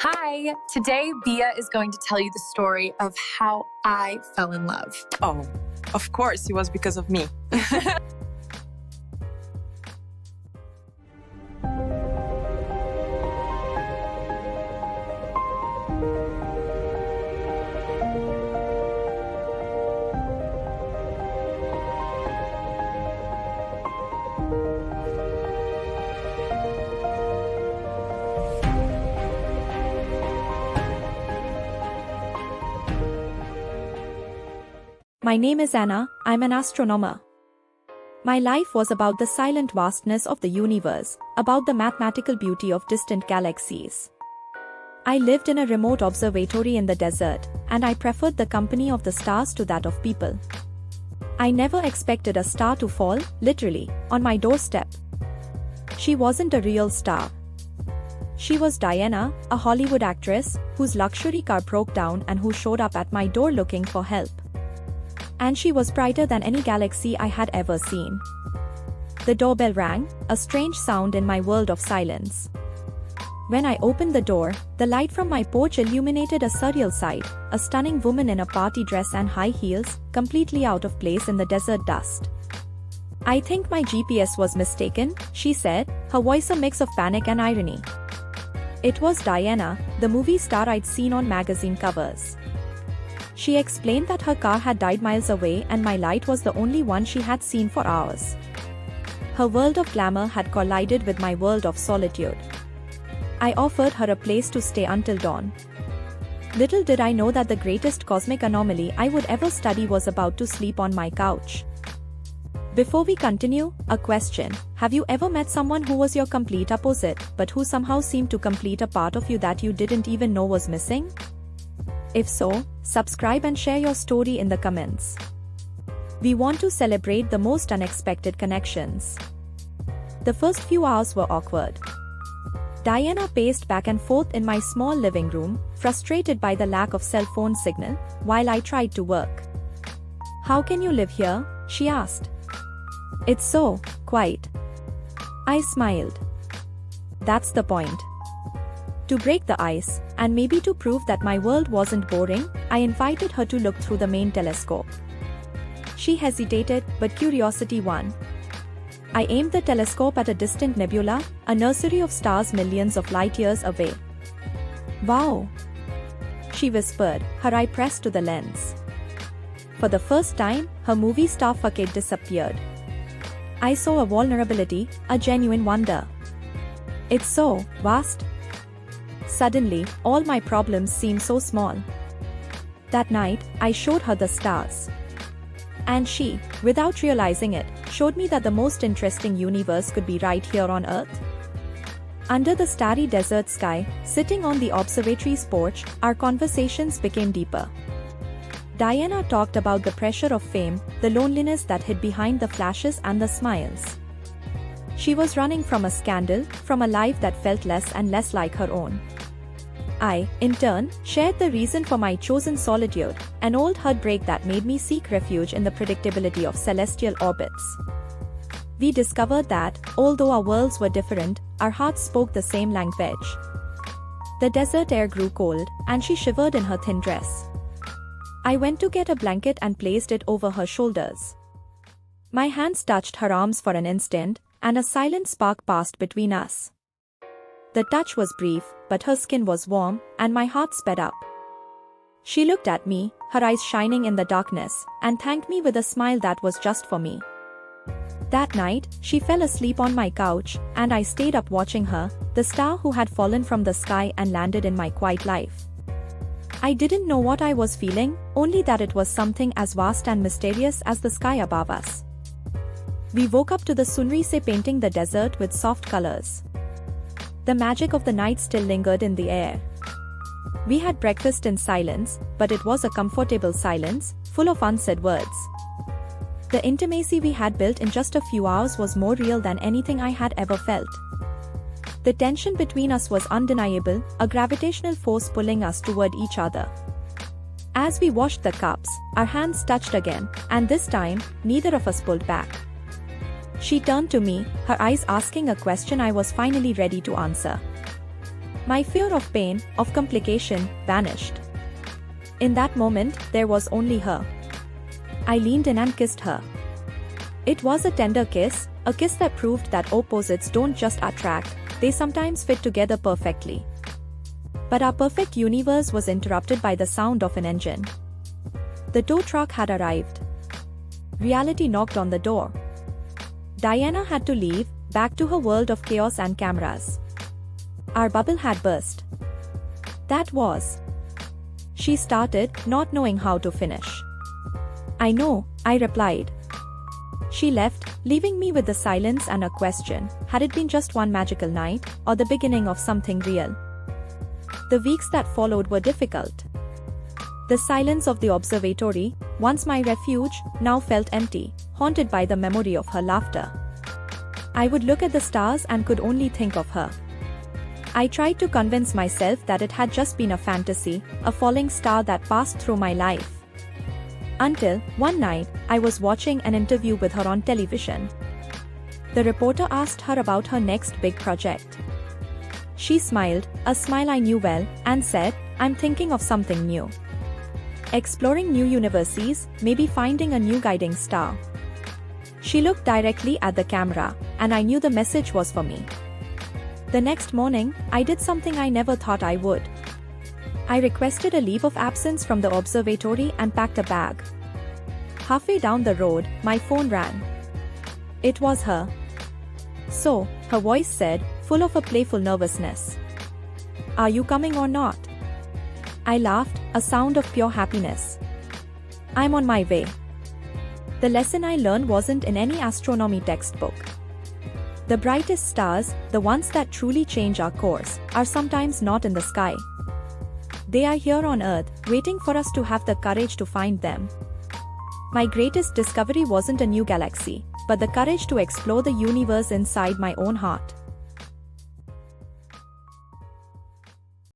Hi, today Bia is going to tell you the story of how I fell in love. Oh, of course, it was because of me. My name is Anna, I'm an astronomer. My life was about the silent vastness of the universe, about the mathematical beauty of distant galaxies. I lived in a remote observatory in the desert, and I preferred the company of the stars to that of people. I never expected a star to fall, literally, on my doorstep. She wasn't a real star. She was Diana, a Hollywood actress, whose luxury car broke down and who showed up at my door looking for help. And she was brighter than any galaxy I had ever seen. The doorbell rang, a strange sound in my world of silence. When I opened the door, the light from my porch illuminated a surreal sight, a stunning woman in a party dress and high heels, completely out of place in the desert dust. "I think my GPS was mistaken," she said, her voice a mix of panic and irony. It was Diana, the movie star I'd seen on magazine covers. She explained that her car had died miles away and my light was the only one she had seen for hours. Her world of glamour had collided with my world of solitude. I offered her a place to stay until dawn. Little did I know that the greatest cosmic anomaly I would ever study was about to sleep on my couch. Before we continue, a question: have you ever met someone who was your complete opposite, but who somehow seemed to complete a part of you that you didn't even know was missing? If so, subscribe and share your story in the comments. We want to celebrate the most unexpected connections. The first few hours were awkward. Diana paced back and forth in my small living room, frustrated by the lack of cell phone signal, while I tried to work. "How can you live here?" she asked. "It's so quiet." I smiled. That's the point. To break the ice, and maybe to prove that my world wasn't boring, I invited her to look through the main telescope. She hesitated, but curiosity won. I aimed the telescope at a distant nebula, a nursery of stars millions of light years away. "Wow!" she whispered, her eye pressed to the lens. For the first time, her movie star facade disappeared. I saw a vulnerability, a genuine wonder. "It's so vast." Suddenly, all my problems seemed so small. That night, I showed her the stars. And she, without realizing it, showed me that the most interesting universe could be right here on Earth. Under the starry desert sky, sitting on the observatory's porch, our conversations became deeper. Diana talked about the pressure of fame, the loneliness that hid behind the flashes and the smiles. She was running from a scandal, from a life that felt less and less like her own. I, in turn, shared the reason for my chosen solitude, an old heartbreak that made me seek refuge in the predictability of celestial orbits. We discovered that, although our worlds were different, our hearts spoke the same language. The desert air grew cold, and she shivered in her thin dress. I went to get a blanket and placed it over her shoulders. My hands touched her arms for an instant, and a silent spark passed between us. The touch was brief, but her skin was warm, and my heart sped up. She looked at me, her eyes shining in the darkness, and thanked me with a smile that was just for me. That night, she fell asleep on my couch, and I stayed up watching her, the star who had fallen from the sky and landed in my quiet life. I didn't know what I was feeling, only that it was something as vast and mysterious as the sky above us. We woke up to the sunrise painting the desert with soft colors. The magic of the night still lingered in the air. We had breakfast in silence, but it was a comfortable silence, full of unsaid words. The intimacy we had built in just a few hours was more real than anything I had ever felt. The tension between us was undeniable, a gravitational force pulling us toward each other. As we washed the cups, our hands touched again, and this time, neither of us pulled back. She turned to me, her eyes asking a question I was finally ready to answer. My fear of pain, of complication, vanished. In that moment, there was only her. I leaned in and kissed her. It was a tender kiss, a kiss that proved that opposites don't just attract, they sometimes fit together perfectly. But our perfect universe was interrupted by the sound of an engine. The tow truck had arrived. Reality knocked on the door. Diana had to leave, back to her world of chaos and cameras. Our bubble had burst. That was. She started, not knowing how to finish. I know, I replied. She left, leaving me with the silence and a question: had it been just one magical night, or the beginning of something real? The weeks that followed were difficult. The silence of the observatory, once my refuge, now felt empty, haunted by the memory of her laughter. I would look at the stars and could only think of her. I tried to convince myself that it had just been a fantasy, a falling star that passed through my life. Until, one night, I was watching an interview with her on television. The reporter asked her about her next big project. She smiled, a smile I knew well, and said, "I'm thinking of something new. Exploring new universes, maybe finding a new guiding star." She looked directly at the camera, and I knew the message was for me. The next morning, I did something I never thought I would. I requested a leave of absence from the observatory and packed a bag. Halfway down the road, my phone rang. It was her. "So," her voice said, full of a playful nervousness. "Are you coming or not?" I laughed, a sound of pure happiness. "I'm on my way." The lesson I learned wasn't in any astronomy textbook. The brightest stars, the ones that truly change our course, are sometimes not in the sky. They are here on Earth, waiting for us to have the courage to find them. My greatest discovery wasn't a new galaxy, but the courage to explore the universe inside my own heart.